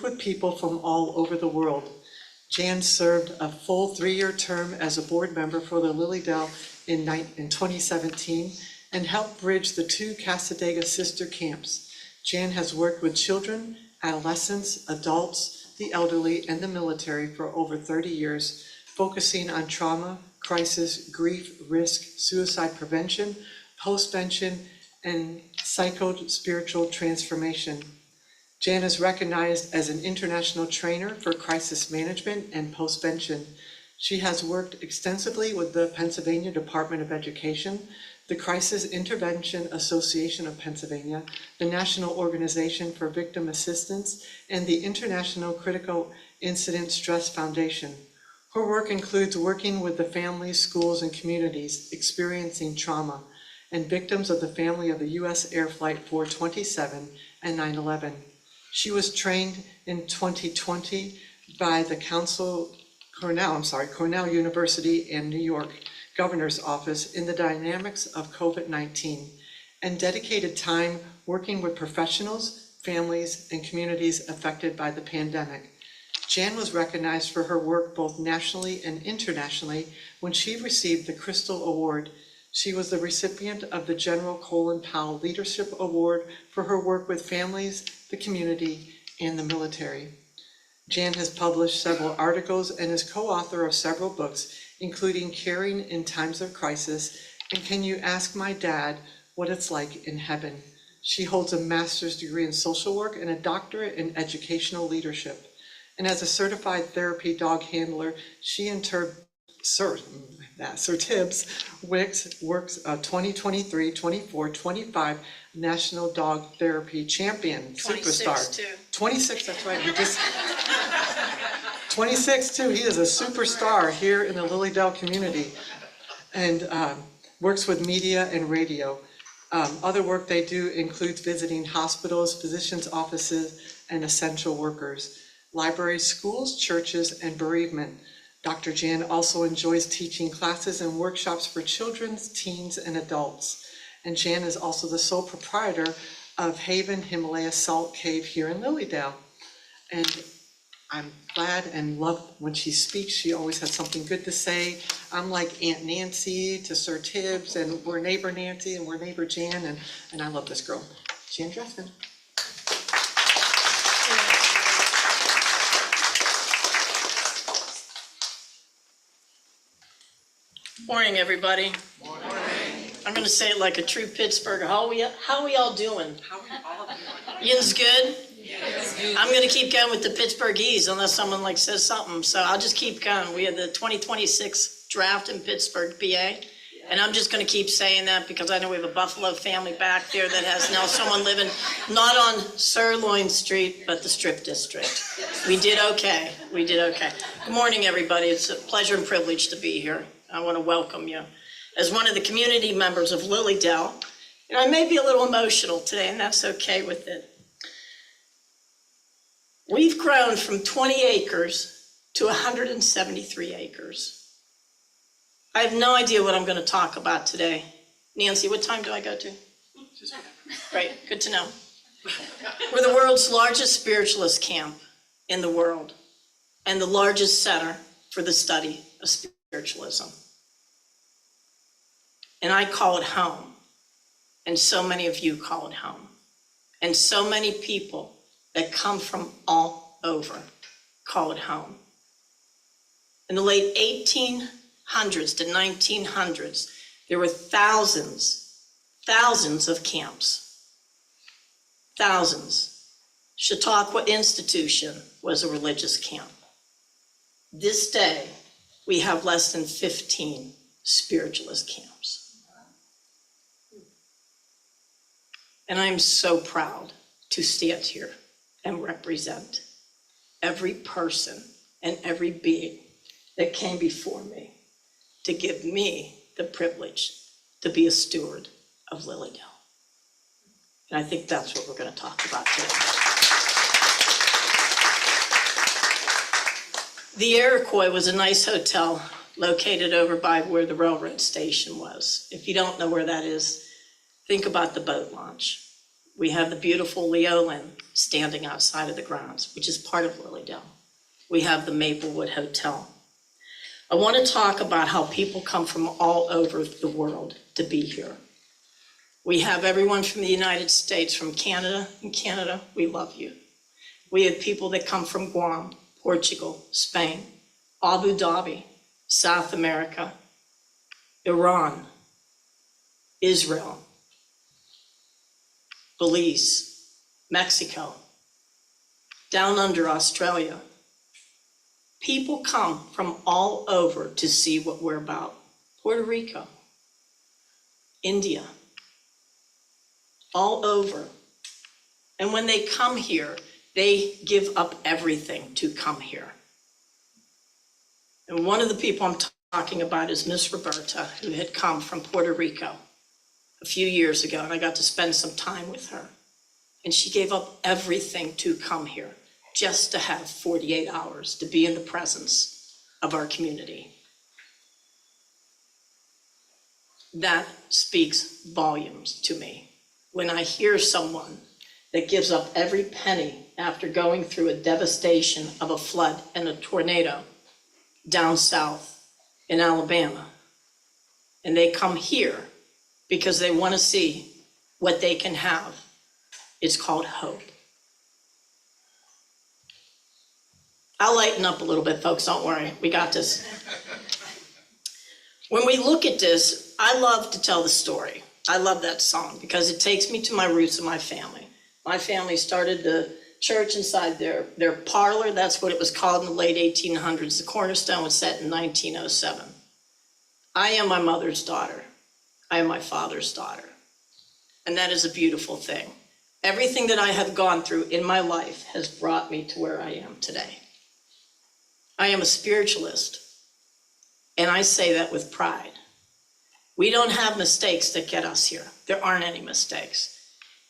worked with people from all over the world. Jan served a full 3-year term as a board member for the Lily Dell in 2017 and helped bridge the 2 Cassadaga sister camps. Jan has worked with children, adolescents, adults, the elderly, and the military for over 30 years, focusing on trauma, crisis, grief, risk, suicide prevention, postvention, and psycho-spiritual transformation. Jan is recognized as an international trainer for crisis management and postvention. She has worked extensively with the Pennsylvania Department of Education, the Crisis Intervention Association of Pennsylvania, the National Organization for Victim Assistance, and the International Critical Incident Stress Foundation. Her work includes working with the families, schools, and communities experiencing trauma and victims of the family of the U.S. Air Flight 427 and 9/11. She was trained in 2020 by the Cornell University in New York Governor's Office in the dynamics of COVID-19 and dedicated time working with professionals, families, and communities affected by the pandemic. Jan was recognized for her work both nationally and internationally when she received the Crystal Award. She was the recipient of the General Colin Powell Leadership Award for her work with families, the community, and the military. Jan has published several articles and is co-author of several books, including Caring in Times of Crisis and Can You Ask My Dad What It's Like in Heaven? She holds a master's degree in social work and a doctorate in educational leadership. And as a certified therapy dog handler, she and Sir Tibbs works 2023, 24, 25 National Dog Therapy Champion Superstar. 26, that's right. 26 too. He is a superstar here in the Lily Dell community and works with media and radio. Other work they do includes visiting hospitals, physicians' offices, and essential workers, libraries, schools, churches, and bereavement. Dr. Jan also enjoys teaching classes and workshops for children, teens, and adults. And Jan is also the sole proprietor of Haven Himalaya Salt Cave here in Lily Dell. And I'm glad and love when she speaks. She always has something good to say. I'm like Aunt Nancy to Sir Tibbs, and we're neighbor Nancy, and we're neighbor Jan, and I love this girl. Jan Dreshman. Morning, everybody. Morning. I'm going to say it like a true Pittsburgher. How are we all doing? How are you all doing? Yin's good? Yes. I'm going to keep going with the Pittsburghese unless someone says something. So I'll just keep going. We have the 2026 draft in Pittsburgh, PA. And I'm just going to keep saying that because I know we have a Buffalo family back there that has now someone living not on Sirloin Street, but the Strip District. We did okay. We did okay. Good morning, everybody. It's a pleasure and privilege to be here. I want to welcome you. As one of the community members of Lily Dell, I may be a little emotional today, and that's okay with it. We've grown from 20 acres to 173 acres. I have no idea what I'm going to talk about today. Nancy, what time do I go to? Great, good to know. We're the world's largest spiritualist camp in the world and the largest center for the study of spiritualism. And I call it home, and so many of you call it home. And so many people that come from all over call it home. In the late 1800s to 1900s, there were thousands of camps. Thousands. Chautauqua Institution was a religious camp. This day, we have less than 15 spiritualist camps. And I'm so proud to stand here and represent every person and every being that came before me to give me the privilege to be a steward of Lily Dell. And I think that's what we're going to talk about today. The Iroquois was a nice hotel located over by where the railroad station was. If you don't know where that is, think about the boat launch. we have the beautiful Leolin standing outside of the grounds, which is part of Lilydale. We have the Maplewood Hotel. I want to talk about how people come from all over the world to be here. We have everyone from the United States, from Canada. In Canada, we love you. We have people that come from Guam, Portugal, Spain, Abu Dhabi, South America, Iran, Israel, Belize, Mexico, down under Australia. People come from all over to see what we're about. Puerto Rico, India, all over. And when they come here, they give up everything to come here. And one of the people I'm talking about is Miss Roberta, who had come from Puerto Rico a few years ago, and I got to spend some time with her. And she gave up everything to come here, just to have 48 hours to be in the presence of our community. That speaks volumes to me. When I hear someone that gives up every penny after going through a devastation of a flood and a tornado down south in Alabama, and they come here because they want to see what they can have, it's called hope. I'll lighten up a little bit, folks, don't worry, we got this. When we look at this, I love to tell the story. I love that song because it takes me to my roots and my family. My family started the church inside their parlor. That's what it was called in the late 1800s. The cornerstone was set in 1907. I am my mother's daughter. I am my father's daughter. And that is a beautiful thing. Everything that I have gone through in my life has brought me to where I am today. I am a spiritualist, and I say that with pride. We don't have mistakes that get us here. There aren't any mistakes.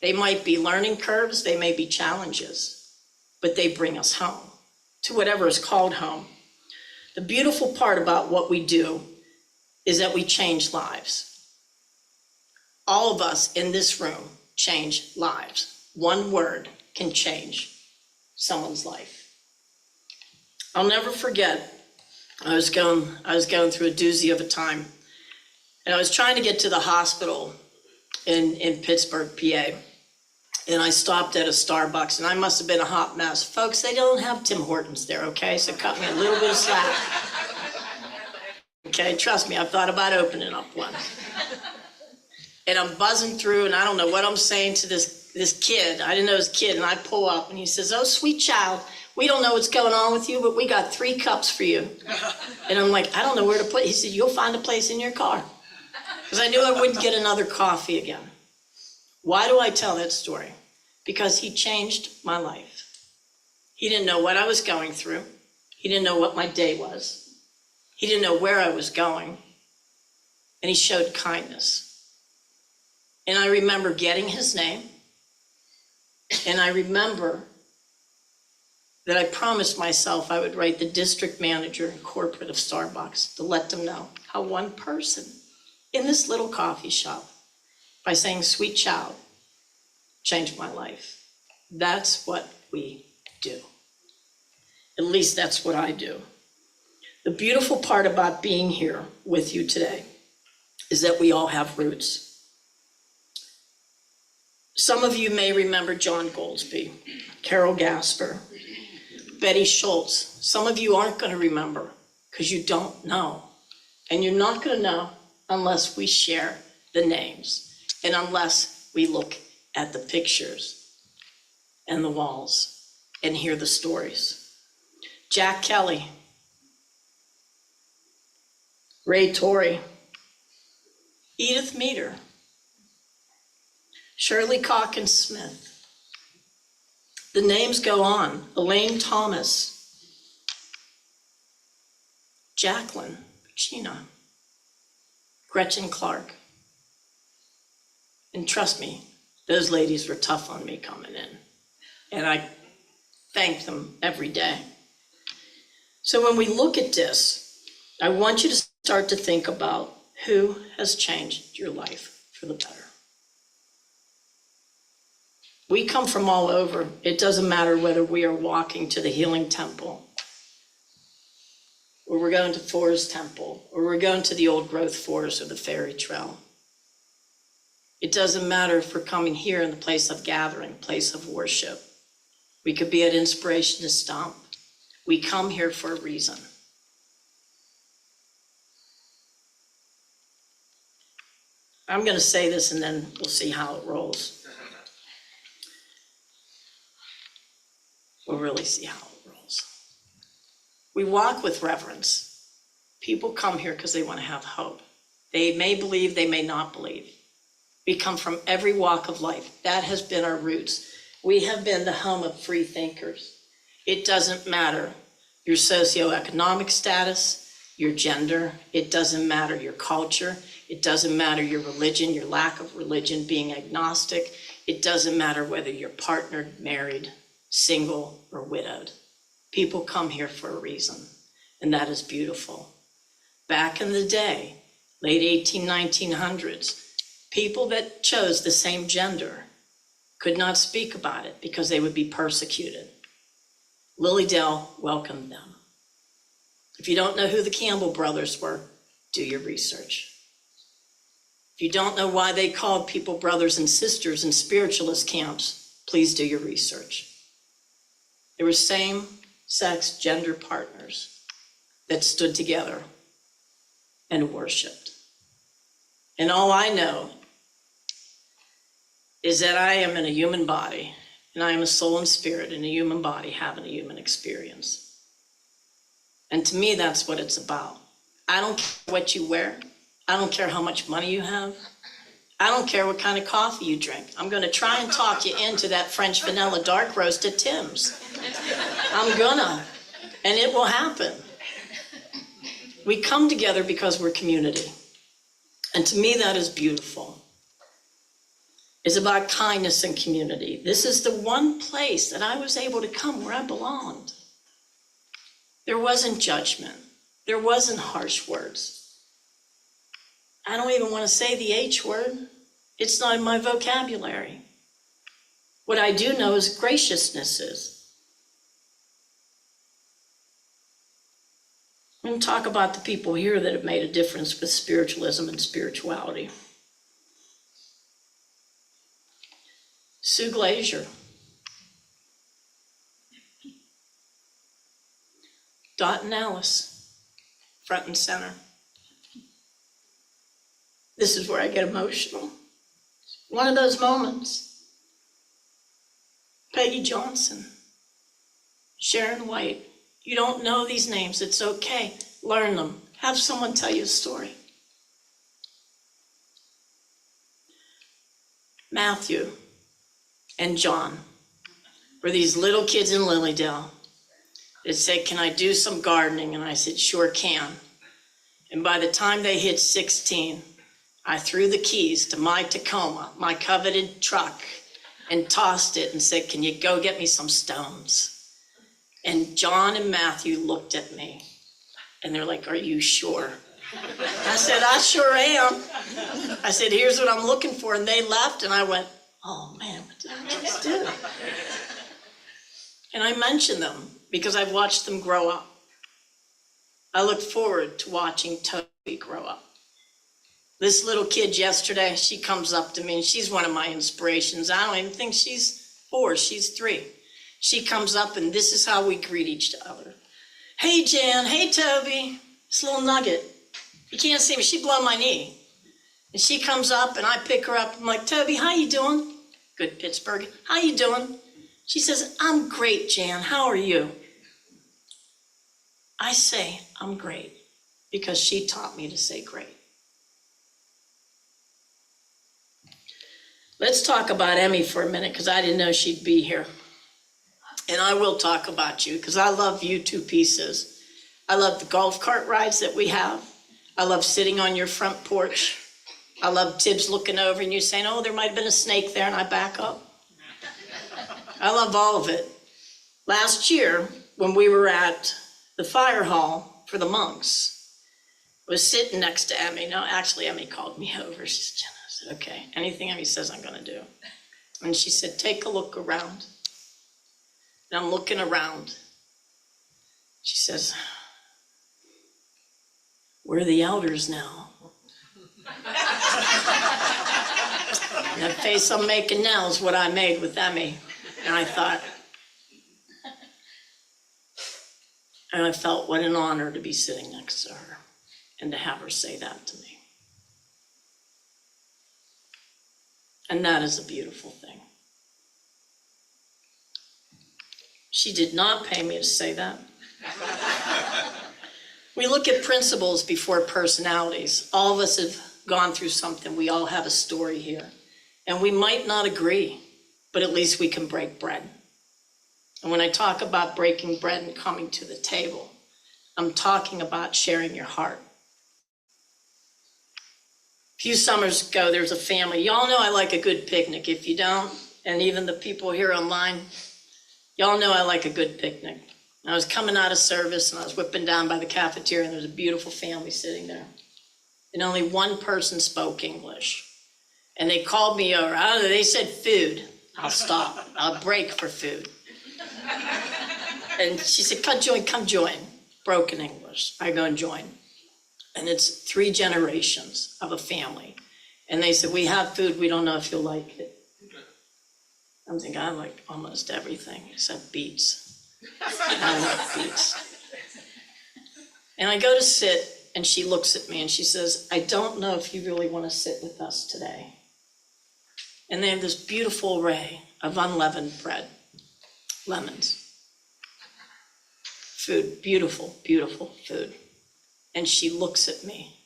They might be learning curves, they may be challenges, but they bring us home to whatever is called home. The beautiful part about what we do is that we change lives. All of us in this room change lives. One word can change someone's life. I'll never forget, I was going through a doozy of a time, and I was trying to get to the hospital in Pittsburgh, PA, and I stopped at a Starbucks, and I must have been a hot mess. Folks, they don't have Tim Hortons there, okay? So cut me a little bit of slack. Okay, trust me, I've thought about opening up one. And I'm buzzing through, and I don't know what I'm saying to this kid. I didn't know his kid, and I pull up, and he says, "Oh, sweet child, we don't know what's going on with you, but we got 3 cups for you." And I'm like, I don't know where to put it. He said, "You'll find a place in your car." Because I knew I wouldn't get another coffee again. Why do I tell that story? Because he changed my life. He didn't know what I was going through. He didn't know what my day was. He didn't know where I was going. And he showed kindness. And I remember getting his name. And I remember that I promised myself I would write the district manager and corporate of Starbucks to let them know how one person in this little coffee shop, by saying "sweet child," changed my life. That's what we do. At least that's what I do. The beautiful part about being here with you today is that we all have roots. Some of you may remember John Goldsby, Carol Gasper, Betty Schultz. Some of you aren't going to remember because you don't know. And you're not going to know unless we share the names and unless we look at the pictures and the walls and hear the stories. Jack Kelly, Ray Torrey, Edith Meter, Shirley Calkins Smith. The names go on. Elaine Thomas, Jacqueline Pacino, Gretchen Clark. And trust me, those ladies were tough on me coming in. And I thank them every day. So when we look at this, I want you to start to think about who has changed your life for the better. We come from all over. It doesn't matter whether we are walking to the Healing Temple, or we're going to Forest Temple, or we're going to the Old Growth Forest or the Fairy Trail. It doesn't matter if we're coming here in the place of gathering, place of worship. We could be at Inspiration to Stomp. We come here for a reason. I'm going to say this and then we'll see how it rolls. We'll really see how it rolls. We walk with reverence. People come here because they want to have hope. They may believe, they may not believe. We come from every walk of life. That has been our roots. We have been the home of free thinkers. It doesn't matter your socioeconomic status, your gender. It doesn't matter your culture. It doesn't matter your religion, your lack of religion, being agnostic. It doesn't matter whether you're partnered, married, single, or widowed. People come here for a reason, and that is beautiful. Back in the day, late 1900s, people that chose the same gender could not speak about it because they would be persecuted. Lilydale welcomed them. If you don't know who the Campbell brothers were, do your research. If you don't know why they called people brothers and sisters in spiritualist camps, please do your research. There were same-sex gender partners that stood together and worshiped. And all I know is that I am in a human body, and I am a soul and spirit in a human body having a human experience. And to me, that's what it's about. I don't care what you wear. I don't care how much money you have. I don't care what kind of coffee you drink. I'm going to try and talk you into that French vanilla dark roast at Tim's. I'm gonna, and it will happen. We come together because we're community. And to me, that is beautiful. It's about kindness and community. This is the one place that I was able to come where I belonged. There wasn't judgment. There wasn't harsh words. I don't even want to say the H word. It's not in my vocabulary. What I do know is graciousness is. I'm going to talk about the people here that have made a difference with spiritualism and spirituality. Sue Glazier, Dot and Alice, front and center. This is where I get emotional. One of those moments. Peggy Johnson, Sharon White. You don't know these names, it's okay. Learn them. Have someone tell you a story. Matthew and John were these little kids in Lilydale that said, "Can I do some gardening?" And I said, "Sure can." And by the time they hit 16, I threw the keys to my Tacoma, my coveted truck, and tossed it and said, "Can you go get me some stones?" And John and Matthew looked at me and they're like, "Are you sure?" I said, "I sure am." I said, "Here's what I'm looking for." And they left and I went, "Oh man, what did I just do?" And I mentioned them because I've watched them grow up. I look forward to watching Toby grow up. This little kid yesterday, she comes up to me and she's one of my inspirations. I don't even think she's 4, she's 3. She comes up and this is how we greet each other. "Hey Jan, hey Toby." This little nugget. You can't see me, she blew my knee. And she comes up and I pick her up. I'm like, "Toby, how you doing?" Good Pittsburgh. "How you doing?" She says, "I'm great, Jan. How are you?" I say, "I'm great," because she taught me to say great. Let's talk about Emmy for a minute, because I didn't know she'd be here. And I will talk about you, because I love you two pieces. I love the golf cart rides that we have. I love sitting on your front porch. I love Tibbs looking over and you saying, "Oh, there might have been a snake there," and I back up. I love all of it. Last year, when we were at the fire hall for the monks, I was sitting next to Emmy. No, actually, Emmy called me over. She said, "Jenna," I said, "Okay, anything Emmy says, I'm going to do." And she said, take a look around. And I'm looking around. She says, we're the elders now. And the face I'm making now is what I made with Emmy. And I thought, and I felt what an honor to be sitting next to her and to have her say that to me. And that is a beautiful thing. She did not pay me to say that. We look at principles before personalities. All of us have gone through something. We all have a story here. And we might not agree, but at least we can break bread. And when I talk about breaking bread and coming to the table, I'm talking about sharing your heart. A few summers ago, there's a family. Y'all know I like a good picnic. If you don't, and even the people here online, y'all know I like a good picnic. I was coming out of service and I was whipping down by the cafeteria and there was a beautiful family sitting there. And only one person spoke English. And they called me over. They said food. I'll stop. I'll break for food. And she said, come join. Broken English. I go and join. And it's 3 generations of a family. And they said, we have food. We don't know if you'll like it. I'm thinking, I like almost everything except beets. I love beets. And I go to sit, and she looks at me, and she says, I don't know if you really want to sit with us today. And they have this beautiful array of unleavened bread, lemons, food, beautiful, beautiful food. And she looks at me,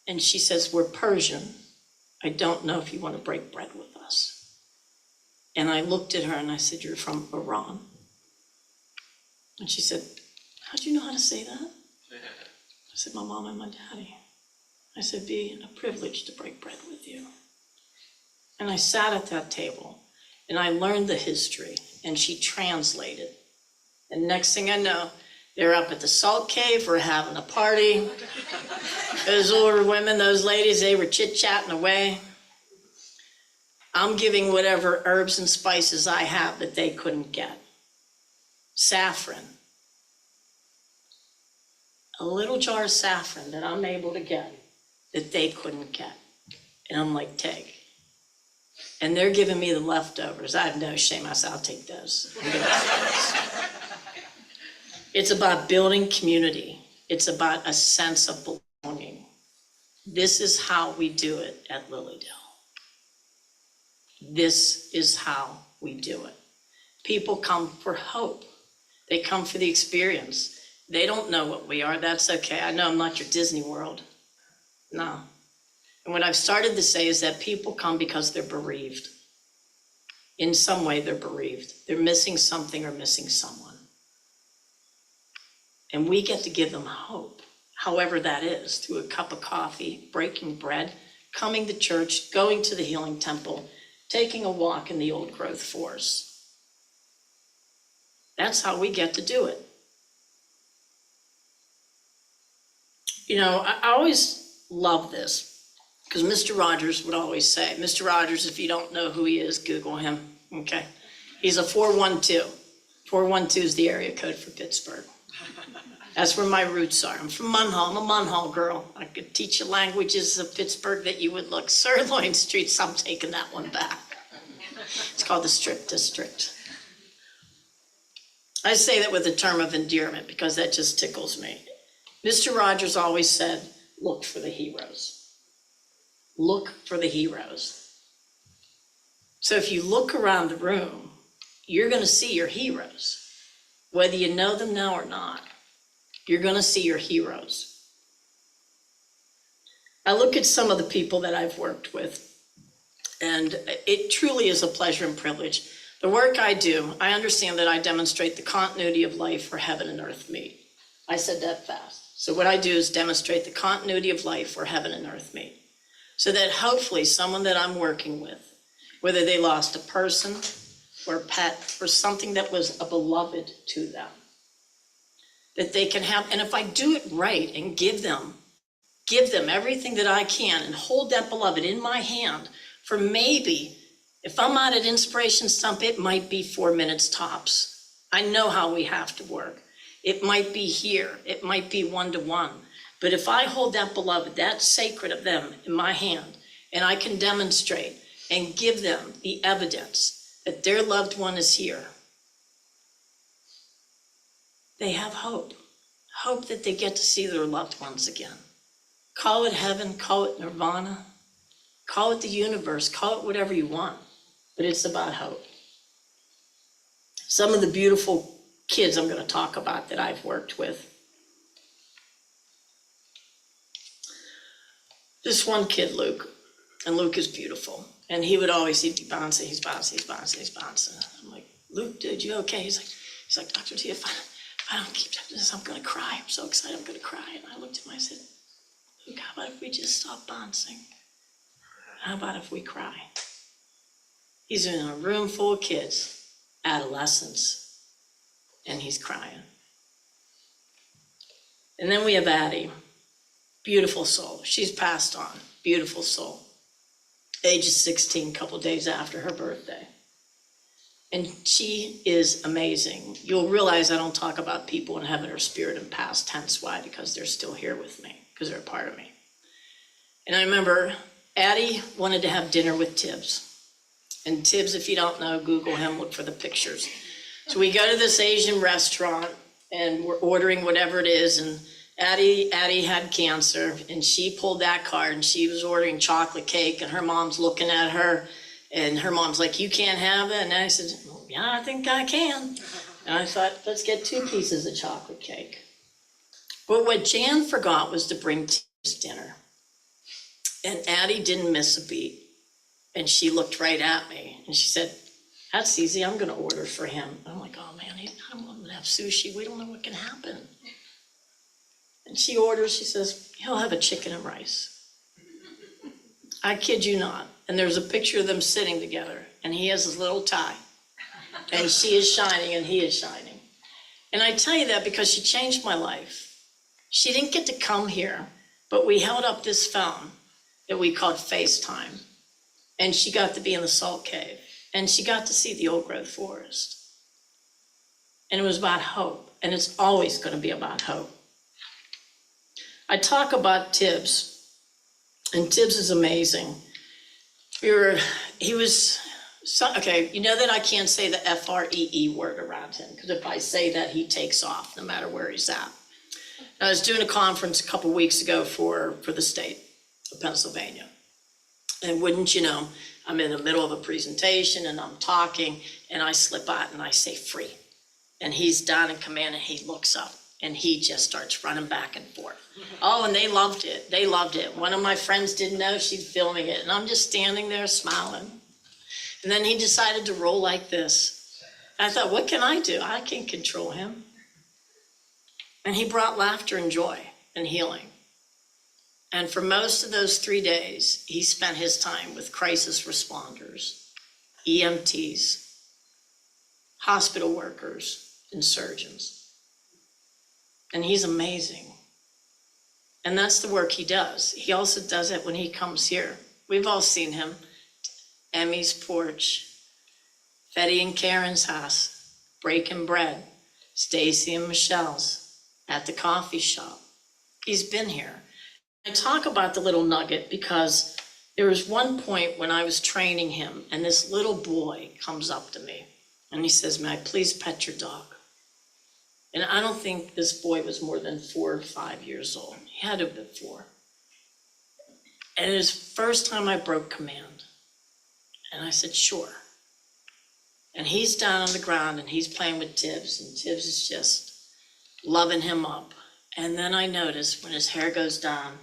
and she says, we're Persian. I don't know if you want to break bread with us. And I looked at her and I said, you're from Iran. And she said, how'd you know how to say that? I said, my mom and my daddy. I said, be a privilege to break bread with you. And I sat at that table and I learned the history and she translated. And next thing I know, they're up at the salt cave, we're having a party. Those older women, those ladies, they were chit-chatting away. I'm giving whatever herbs and spices I have that they couldn't get. Saffron. A little jar of saffron that I'm able to get that they couldn't get. And I'm like, take. And they're giving me the leftovers. I have no shame. I said, I'll take those. It's about building community. It's about a sense of belonging. This is how we do it at Lilydale. This is how we do it. People come for hope. They come for the experience. They don't know what we are. That's okay. I know I'm not your Disney World. No. And what I've started to say is that people come because they're bereaved. In some way, they're bereaved. They're missing something or missing someone. And we get to give them hope, however that is, through a cup of coffee, breaking bread, coming to church, going to the Healing Temple, taking a walk in the old growth forest. That's how we get to do it. You know, I always love this because Mr. Rogers would always say, Mr. Rogers, if you don't know who he is, Google him, okay? He's a 412. 412 is the area code for Pittsburgh. That's where my roots are. I'm from Munhall. I'm a Munhall girl. I could teach you languages of Pittsburgh that you would look. Sirloin Street, so I'm taking that one back. It's called the Strip District. I say that with a term of endearment because that just tickles me. Mr. Rogers always said, look for the heroes. Look for the heroes. So if you look around the room, you're going to see your heroes. Whether you know them now or not, you're going to see your heroes. I look at some of the people that I've worked with, and it truly is a pleasure and privilege. The work I do, I understand that I demonstrate the continuity of life where heaven and earth meet. I said that fast. So what I do is demonstrate the continuity of life where heaven and earth meet. So that hopefully someone that I'm working with, whether they lost a person or a pet or something that was a beloved to them, that they can have, and if I do it right and give them everything that I can and hold that beloved in my hand for maybe If I'm out at Inspiration Stump, it might be 4 minutes tops. I know how we have to work. It might be here, it might be one-to-one. But if I hold that beloved, that sacred of them in my hand, and I can demonstrate and give them the evidence that their loved one is here, they have hope. Hope that they get to see their loved ones again. Call it heaven, call it nirvana, call it the universe, call it whatever you want, but it's about hope. Some of the beautiful kids I'm going to talk about that I've worked with. This one kid, Luke, and Luke is beautiful, and he'd be bouncing, he's bouncing. I'm like, Luke, dude, you okay? He's like, Dr. T, if I don't keep doing this, I'm going to cry. I'm so excited, I'm going to cry. And I looked at him, I said, Luke, how about if we just stop bouncing? How about if we cry? He's in a room full of kids, adolescents, and he's crying. And then we have Addie, beautiful soul. She's passed on, beautiful soul. Age of 16, a couple days after her birthday. And she is amazing. You'll realize I don't talk about people in heaven or spirit in past tense. Why? Because they're still here with me, because they're a part of me. And I remember Addie wanted to have dinner with Tibbs. And Tibbs, if you don't know, Google him, look for the pictures. So we go to this Asian restaurant and we're ordering whatever it is. And Addie had cancer and she pulled that card and she was ordering chocolate cake and her mom's looking at her and her mom's like, you can't have it. And I said, well, yeah, I think I can. And I thought, let's get 2 pieces of chocolate cake. But what Jan forgot was to bring Tibbs dinner. And Addie didn't miss a beat. And she looked right at me and she said, that's easy, I'm gonna order for him. I'm like, oh man, I don't want him to have sushi, we don't know what can happen. And she orders, she says, he'll have a chicken and rice. I kid you not. And there's a picture of them sitting together and he has his little tie and she is shining and he is shining. And I tell you that because she changed my life. She didn't get to come here, but we held up this phone that we called FaceTime. And she got to be in the salt cave. And she got to see the old growth forest. And it was about hope. And it's always going to be about hope. I talk about Tibbs. And Tibbs is amazing. Okay, you know that I can't say the FREE word around him. Because if I say that, he takes off no matter where he's at. I was doing a conference a couple weeks ago for the state of Pennsylvania. And wouldn't you know, I'm in the middle of a presentation and I'm talking and I slip out and I say free. And he's down in command and he looks up and he just starts running back and forth. Oh, and they loved it. They loved it. One of my friends didn't know she's filming it and I'm just standing there smiling. And then he decided to roll like this. I thought, what can I do? I can't control him. And he brought laughter and joy and healing. And for most of those 3 days, he spent his time with crisis responders, EMTs, hospital workers, and surgeons. And he's amazing. And that's the work he does. He also does it when he comes here. We've all seen him. Emmy's porch, Fetty and Karen's house, breaking bread, Stacy and Michelle's, at the coffee shop. He's been here. I talk about the little nugget because there was one point when I was training him and this little boy comes up to me and he says, may I please pet your dog? And I don't think this boy was more than 4 or 5 years old. He had to have been 4. And it was the first time I broke command. And I said, sure. And he's down on the ground and he's playing with Tibbs and Tibbs is just loving him up. And then I noticed when his hair goes down,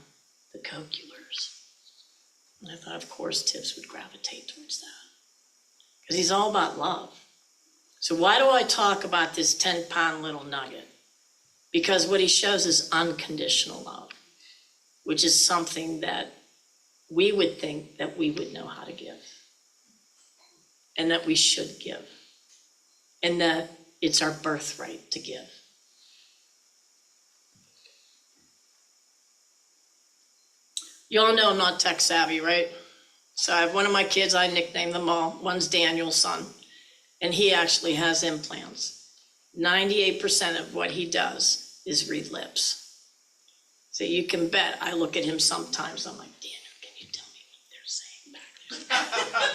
the coculars. And I thought, of course, Tibbs would gravitate towards that. Because he's all about love. So why do I talk about this 10-pound little nugget? Because what he shows is unconditional love, which is something that we would think that we would know how to give. And that we should give. And that it's our birthright to give. You all know I'm not tech savvy, right? So I have one of my kids, I nicknamed them all. One's Daniel's son, and he actually has implants. 98% of what he does is read lips. So you can bet I look at him sometimes, I'm like, Daniel, can you tell me what they're saying back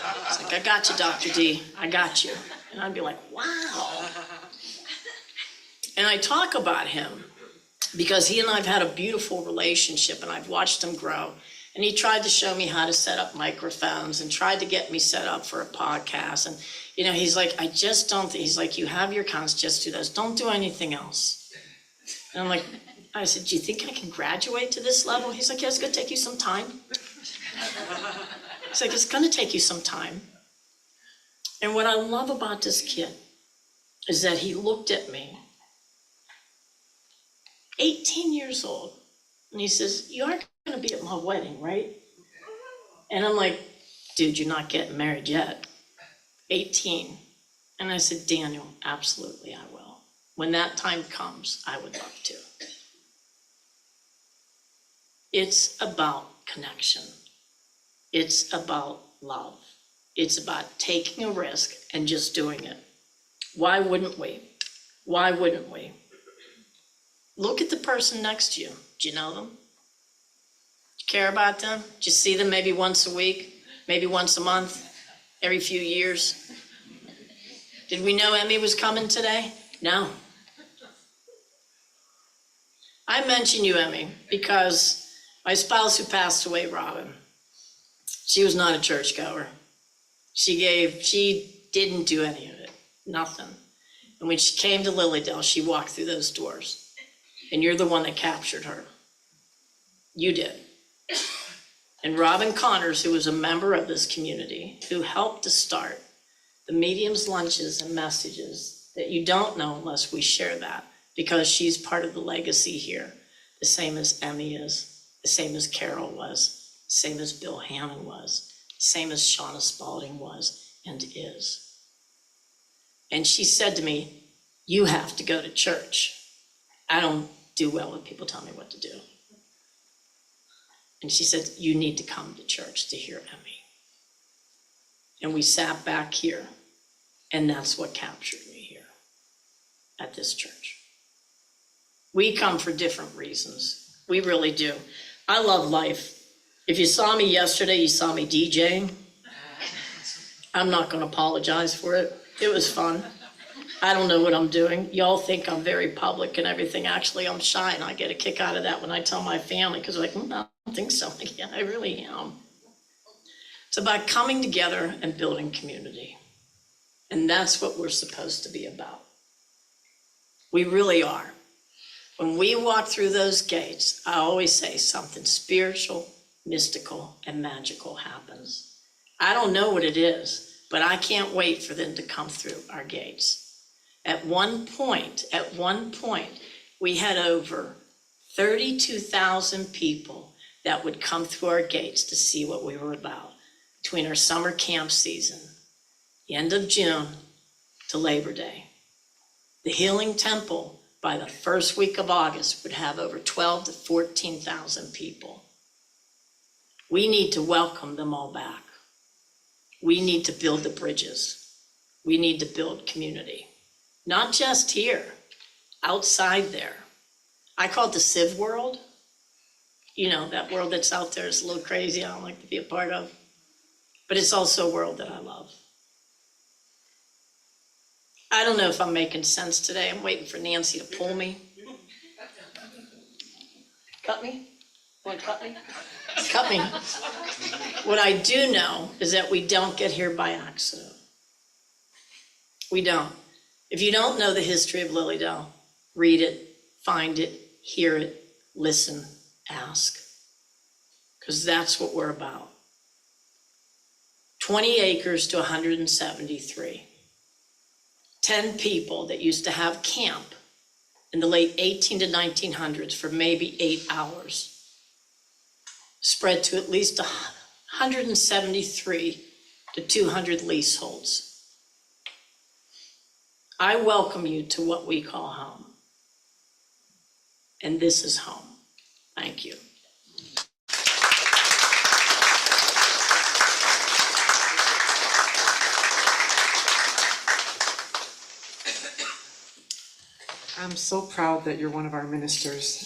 there? It's like, I got you, Dr. D, I got you. And I'd be like, wow. And I talk about him because he and I have had a beautiful relationship, and I've watched him grow. And he tried to show me how to set up microphones and tried to get me set up for a podcast. And, you know, he's like, I just don't, he's like, you have your cons, just do those. Don't do anything else. And I'm like, I said, do you think I can graduate to this level? He's like, yeah, it's gonna take you some time. He's like, it's gonna take you some time. And what I love about this kid is that he looked at me, 18 years old, and he says, you aren't gonna be at my wedding, right? And I'm like, dude, you're not getting married yet. 18. And I said, Daniel, absolutely I will. When that time comes, I would love to. It's about connection. It's about love. It's about taking a risk and just doing it. Why wouldn't we? Why wouldn't we? Look at the person next to you. Do you know them? Do you care about them? Do you see them maybe once a week? Maybe once a month? Every few years? Did we know Emmy was coming today? No. I mention you, Emmy, because my spouse who passed away, Robin, she was not a churchgoer. She didn't do any of it, nothing. And when she came to Lilydale, she walked through those doors. And you're the one that captured her. You did. And Robin Connors, who was a member of this community, who helped to start the medium's lunches and messages that you don't know unless we share that, because she's part of the legacy here, the same as Emmy is, the same as Carol was, the same as Bill Hammond was, the same as Shauna Spalding was and is. And she said to me, you have to go to church. I don't do well when people tell me what to do. And she said, you need to come to church to hear Emmy. And we sat back here, and that's what captured me here at this church. We come for different reasons. We really do. I love life. If you saw me yesterday, you saw me DJing. I'm not going to apologize for it. It was fun. I don't know what I'm doing. Y'all think I'm very public and everything. Actually, I'm shy, and I get a kick out of that when I tell my family, because they're like, I don't think so. Like, yeah, I really am. It's about coming together and building community. And that's what we're supposed to be about. We really are. When we walk through those gates, I always say something spiritual, mystical, and magical happens. I don't know what it is, but I can't wait for them to come through our gates. At one point, we had over 32,000 people that would come through our gates to see what we were about between our summer camp season, the end of June to Labor Day. The Healing Temple, by the first week of August, would have over 12 to 14,000 people. We need to welcome them all back. We need to build the bridges. We need to build community. Not just here, outside there. I call it the Civ world. You know, that world that's out there is a little crazy, I don't like to be a part of. But it's also a world that I love. I don't know if I'm making sense today. I'm waiting for Nancy to pull me. Cut me? Want to cut me? Cut me. What I do know is that we don't get here by accident. We don't. If you don't know the history of Lilydale, read it, find it, hear it, listen, ask. Because that's what we're about. 20 acres to 173. 10 people that used to have camp in the late 18 to 1900s for maybe 8 hours, spread to at least 173 to 200 leaseholds. I welcome you to what we call home. And this is home. Thank you. I'm so proud that you're one of our ministers.